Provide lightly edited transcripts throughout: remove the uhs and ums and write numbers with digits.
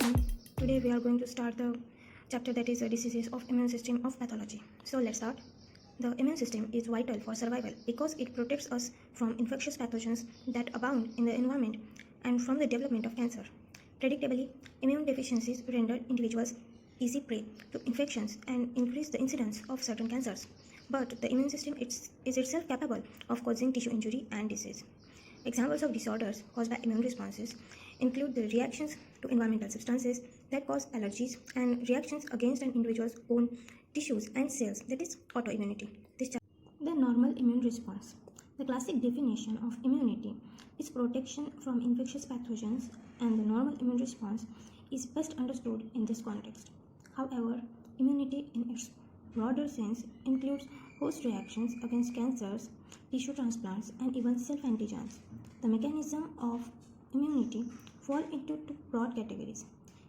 everyone. Today we are going to start the chapter that is diseases of immune system of pathology. So let's start. The immune system is vital for survival because it protects us from infectious pathogens that abound in the environment and from the development of cancer. Predictably, immune deficiencies render individuals easy prey to infections and increase the incidence of certain cancers. But the immune system is itself capable of causing tissue injury and disease. Examples of disorders caused by immune responses include the reactions to environmental substances that cause allergies and reactions against an individual's own tissues and cells, that is autoimmunity. The normal immune response. The classic definition of immunity is protection from infectious pathogens, and the normal immune response is best understood in this context. However, immunity in its broader sense includes host reactions against cancers, tissue transplants, and even self-antigens. The mechanism of immunity fall into two broad categories.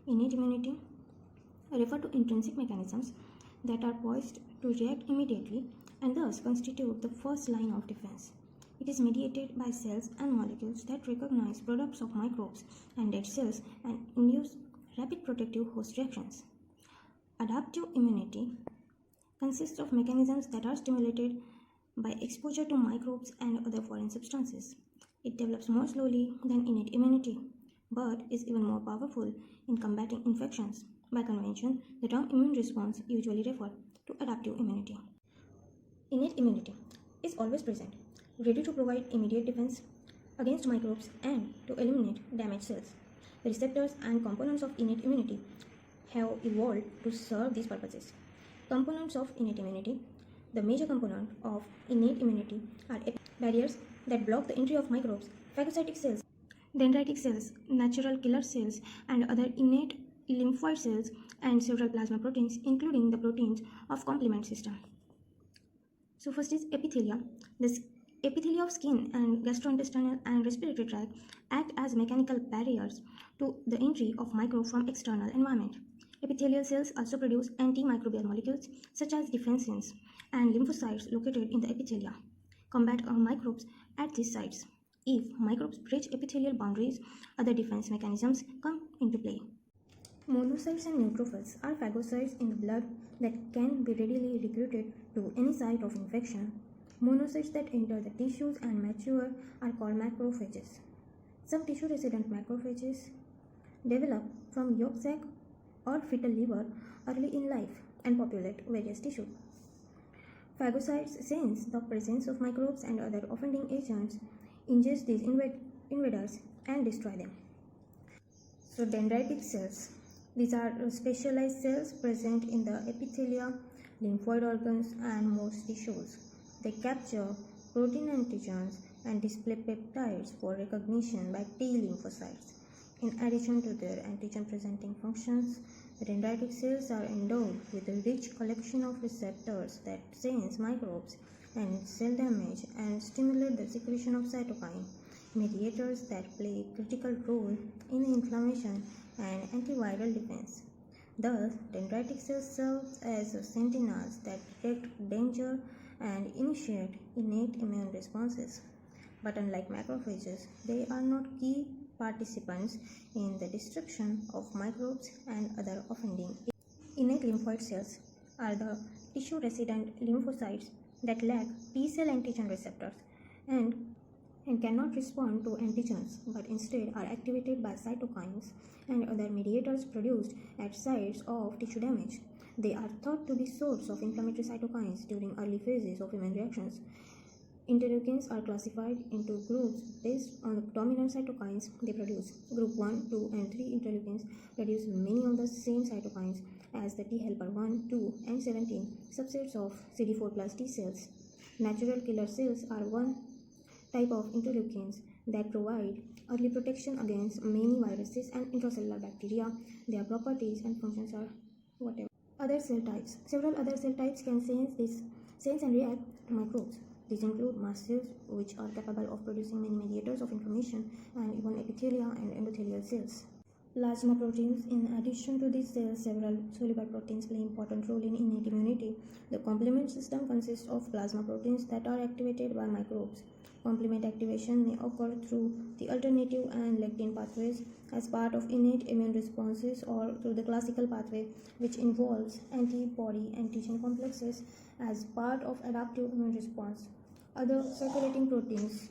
Innate immunity refer to intrinsic mechanisms that are poised to react immediately and thus constitute the first line of defense. It is mediated by cells and molecules that recognize products of microbes and dead cells and induce rapid protective host reactions. Adaptive immunity consists of mechanisms that are stimulated by exposure to microbes and other foreign substances. It develops more slowly than innate immunity, but is even more powerful in combating infections. By convention, the term immune response usually refers to adaptive immunity. Innate immunity is always present, ready to provide immediate defense against microbes and to eliminate damaged cells. The receptors and components of innate immunity have evolved to serve these purposes. Components of innate immunity. The major component of innate immunity are barriers that block the entry of microbes, phagocytic cells, dendritic cells, natural killer cells, and other innate lymphoid cells, and several plasma proteins, including the proteins of complement system. So first is epithelia. The epithelia of skin and gastrointestinal and respiratory tract act as mechanical barriers to the entry of microbes from external environment. Epithelial cells also produce antimicrobial molecules such as defensins and lymphocytes located in the epithelia. Combat microbes at these sites. If microbes breach epithelial boundaries, other defense mechanisms come into play. Monocytes and neutrophils are phagocytes in the blood that can be readily recruited to any site of infection. Monocytes that enter the tissues and mature are called macrophages. Some tissue-resident macrophages develop from yolk sac or fetal liver early in life and populate various tissues. Phagocytes sense the presence of microbes and other offending agents, ingest these invaders, and destroy them. So dendritic cells. These are specialized cells present in the epithelia, lymphoid organs, and most tissues. They capture protein antigens and display peptides for recognition by T lymphocytes. In addition to their antigen-presenting functions, dendritic cells are endowed with a rich collection of receptors that sense microbes and cell damage and stimulate the secretion of cytokine, mediators that play a critical role in inflammation and antiviral defense. Thus, dendritic cells serve as sentinels that detect danger and initiate innate immune responses. But unlike macrophages, they are not key participants in the destruction of microbes and other offending. Innate lymphoid cells are the tissue-resident lymphocytes that lack T-cell antigen receptors and cannot respond to antigens, but instead are activated by cytokines and other mediators produced at sites of tissue damage. They are thought to be source of inflammatory cytokines during early phases of immune reactions. Interleukins are classified into groups based on the dominant cytokines they produce. Group 1, 2, and 3 interleukins produce many of the same cytokines as the T helper 1, 2, and 17 subsets of CD4 plus T cells. Natural killer cells are one type of interleukins that provide early protection against many viruses and intracellular bacteria. Their properties and functions are whatever. Other cell types. Several other cell types can sense and react to microbes. These include mast cells, which are capable of producing many mediators of inflammation, and even epithelia and endothelial cells. Plasma proteins. In addition to these cells, several soluble proteins play an important role in innate immunity. The complement system consists of plasma proteins that are activated by microbes. Complement activation may occur through the alternative and lectin pathways as part of innate immune responses or through the classical pathway, which involves antibody antigen complexes as part of adaptive immune response. Other circulating proteins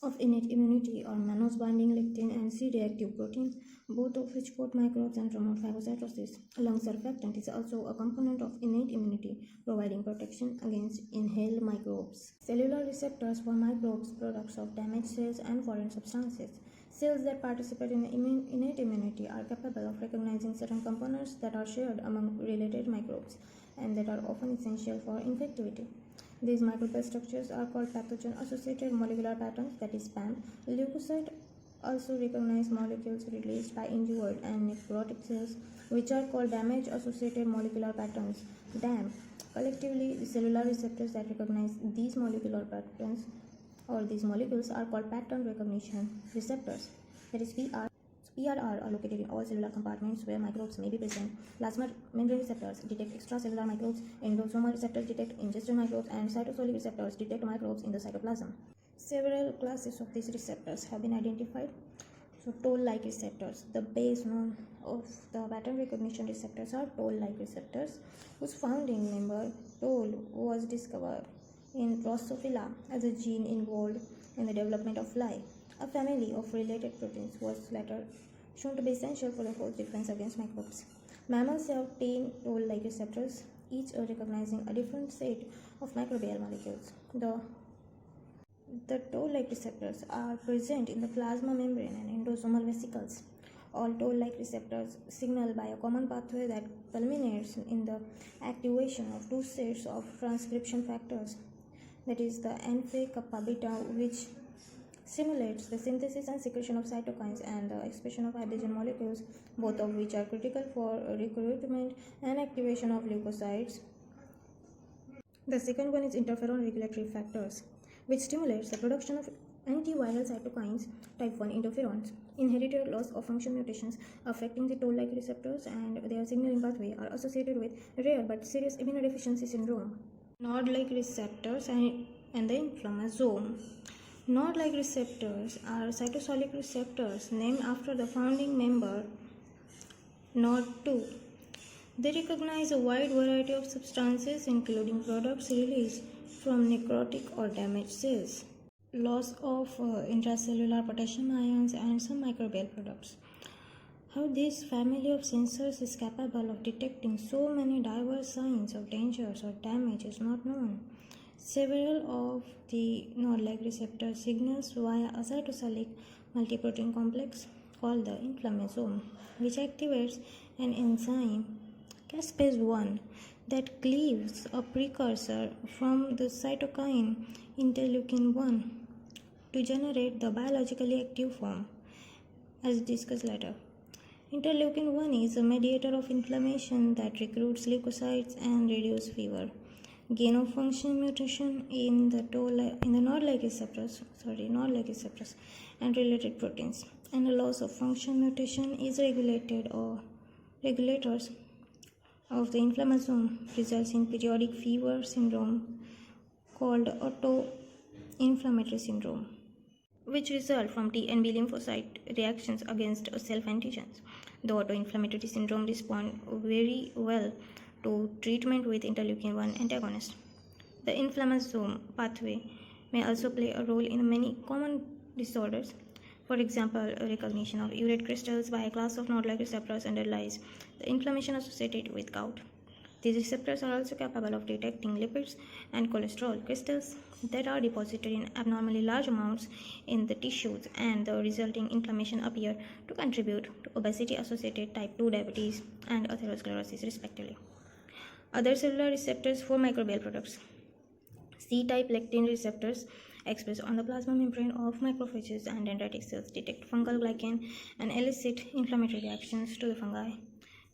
of innate immunity are mannose binding lectin and C-reactive proteins, both of which coat microbes and promote phagocytosis. Lung surfactant is also a component of innate immunity, providing protection against inhaled microbes. Cellular receptors for microbes, products of damaged cells and foreign substances. Cells that participate in innate immunity are capable of recognizing certain components that are shared among related microbes and that are often essential for infectivity. These microbial structures are called pathogen-associated molecular patterns, that is PAM. Leukocytes also recognize molecules released by injured and necrotic cells, which are called damage-associated molecular patterns, DAM. Collectively, the cellular receptors that recognize these molecular patterns or these molecules are called pattern recognition receptors, that is PR. PRR are located in all cellular compartments where microbes may be present. Plasma membrane receptors detect extracellular microbes, endosomal receptors detect ingested microbes, and cytosolic receptors detect microbes in the cytoplasm. Several classes of these receptors have been identified. So, toll-like receptors. The base known of the pattern recognition receptors are toll-like receptors, whose founding member, toll, was discovered in Drosophila as a gene involved in the development of fly. A family of related proteins was later shown to be essential for the host defense against microbes. Mammals have 10 toll-like receptors, each recognizing a different set of microbial molecules. The toll-like receptors are present in the plasma membrane and endosomal vesicles. All toll-like receptors signal by a common pathway that culminates in the activation of two sets of transcription factors, that is the NF-kappa beta, which stimulates the synthesis and secretion of cytokines and the expression of hydrogen molecules, both of which are critical for recruitment and activation of leukocytes. The second one is interferon regulatory factors, which stimulates the production of antiviral cytokines type 1 interferons. Inherited loss of function mutations affecting the toll-like receptors and their signaling pathway are associated with rare but serious immunodeficiency syndrome. Nod-like receptors and the inflammasome. Nod-like receptors are cytosolic receptors named after the founding member, Nod2. They recognize a wide variety of substances, including products released from necrotic or damaged cells, loss of intracellular potassium ions, and some microbial products. How this family of sensors is capable of detecting so many diverse signs of dangers or damage is not known. Several of the nod-like receptor signals via a cytosolic multiprotein complex called the inflammasome, which activates an enzyme, caspase-1, that cleaves a precursor from the cytokine interleukin-1 to generate the biologically active form, as discussed later. Interleukin-1 is a mediator of inflammation that recruits leukocytes and reduces fever. Gain of function mutation in the nod-like receptors and related proteins, and a loss of function mutation is regulators of the inflammasome results in periodic fever syndrome called autoinflammatory syndrome, which result from T and B lymphocyte reactions against self-antigens. The autoinflammatory syndrome respond very well to treatment with interleukin-1 antagonist. The inflammasome pathway may also play a role in many common disorders. For example, recognition of urate crystals by a class of nod-like receptors underlies the inflammation associated with gout. These receptors are also capable of detecting lipids and cholesterol crystals that are deposited in abnormally large amounts in the tissues, and the resulting inflammation appear to contribute to obesity-associated type 2 diabetes and atherosclerosis respectively. Other cellular receptors for microbial products. C-type lectin receptors expressed on the plasma membrane of macrophages and dendritic cells detect fungal glycan and elicit inflammatory reactions to the fungi.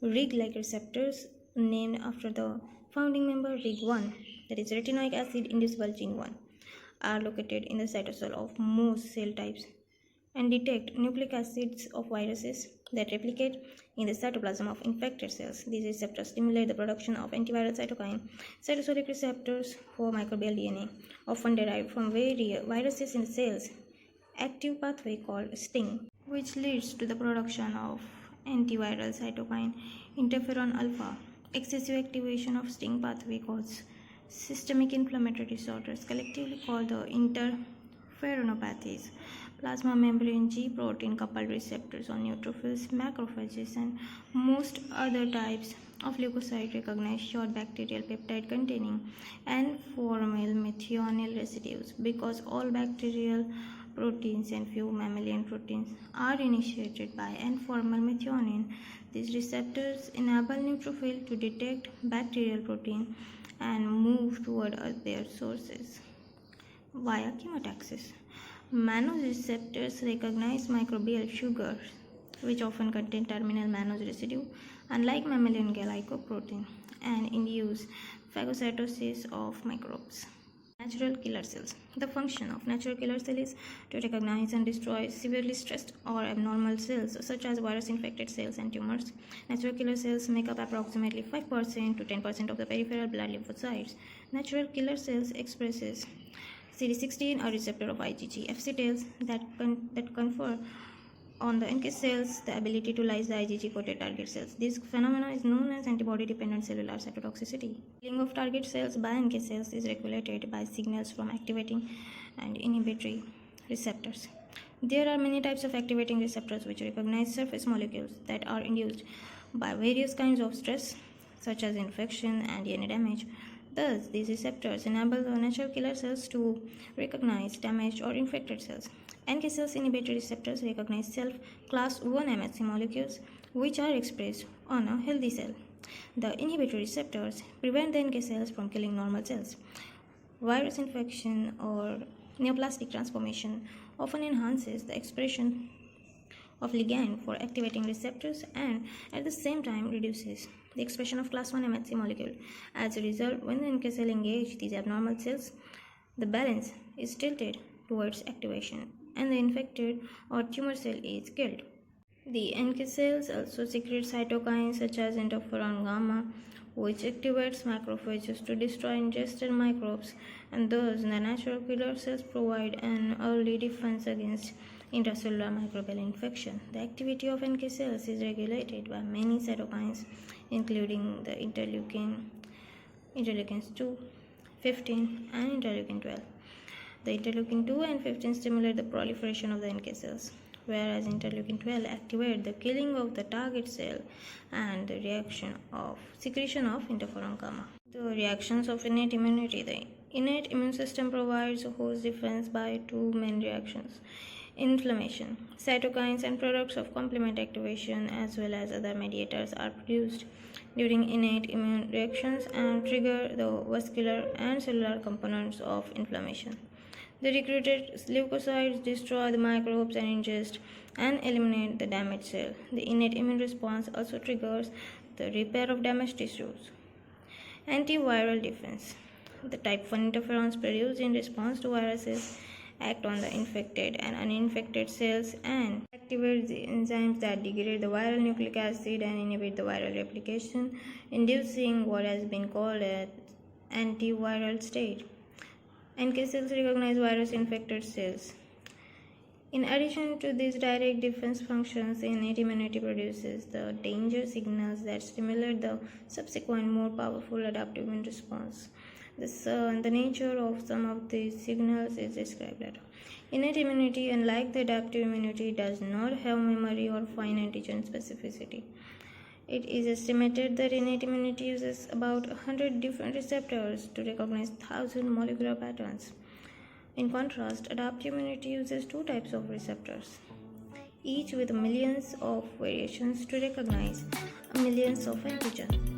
Rig-like receptors, named after the founding member Rig1, that is retinoic acid inducible gene 1, are located in the cytosol of most cell types. and detect nucleic acids of viruses that replicate in the cytoplasm of infected cells. These receptors stimulate the production of antiviral cytokine. Cytosolic receptors for microbial DNA, often derived from viruses in the cells. Active pathway called STING, which leads to the production of antiviral cytokine interferon alpha. Excessive activation of STING pathway causes systemic inflammatory disorders, collectively called the interferonopathies. Plasma membrane G protein coupled receptors on neutrophils, macrophages, and most other types of leukocytes recognize short bacterial peptide containing N-formyl methionine residues. Because all bacterial proteins and few mammalian proteins are initiated by N-formyl methionine, these receptors enable neutrophil to detect bacterial protein and move toward their sources via chemotaxis. Mannose receptors recognize microbial sugars, which often contain terminal mannose residue, unlike mammalian glycoprotein, and induce phagocytosis of microbes. Natural killer cells. The function of natural killer cell is to recognize and destroy severely stressed or abnormal cells such as virus-infected cells and tumors. Natural killer cells make up approximately 5% to 10% of the peripheral blood lymphocytes. Natural killer cells expresses CD16, a receptor of IgG, Fc cells that confer on the NK cells the ability to lyse the IgG-coated target cells. This phenomenon is known as antibody-dependent cellular cytotoxicity. Killing of target cells by NK cells is regulated by signals from activating and inhibitory receptors. There are many types of activating receptors which recognize surface molecules that are induced by various kinds of stress, such as infection and DNA damage. Thus, these receptors enable the natural killer cells to recognize damaged or infected cells. NK cells inhibitory receptors recognize self-class 1 MHC molecules which are expressed on a healthy cell. The inhibitory receptors prevent the NK cells from killing normal cells. Virus infection or neoplastic transformation often enhances the expression of ligand for activating receptors and at the same time reduces the expression of class 1 MHC molecule. As a result, when the NK cell engage these abnormal cells, the balance is tilted towards activation and the infected or tumor cell is killed. The NK cells also secrete cytokines such as interferon gamma, which activates macrophages to destroy ingested microbes, and thus the natural killer cells provide an early defense against intracellular microbial infection. The activity of NK cells is regulated by many cytokines, including the interleukins 2, 15, and interleukin 12. The interleukin 2 and 15 stimulate the proliferation of the NK cells, whereas interleukin 12 activate the killing of the target cell and the secretion of interferon gamma. The reactions of innate immunity. The innate immune system provides a host defense by two main reactions: inflammation. Cytokines and products of complement activation as well as other mediators are produced during innate immune reactions and trigger the vascular and cellular components of inflammation. The recruited leukocytes destroy the microbes and ingest and eliminate the damaged cell. The innate immune response also triggers the repair of damaged tissues. Antiviral defense. The type 1 interferons produced in response to viruses act on the infected and uninfected cells and activate the enzymes that degrade the viral nucleic acid and inhibit the viral replication, inducing what has been called an antiviral state. NK cells recognize virus-infected cells. In addition to these direct defense functions, innate immunity produces the danger signals that stimulate the subsequent more powerful adaptive immune response. The nature of some of these signals is described later. Innate immunity, unlike the adaptive immunity, does not have memory or fine antigen specificity. It is estimated that innate immunity uses about 100 different receptors to recognize 1,000 molecular patterns. In contrast, adaptive immunity uses two types of receptors, each with millions of variations to recognize millions of antigens.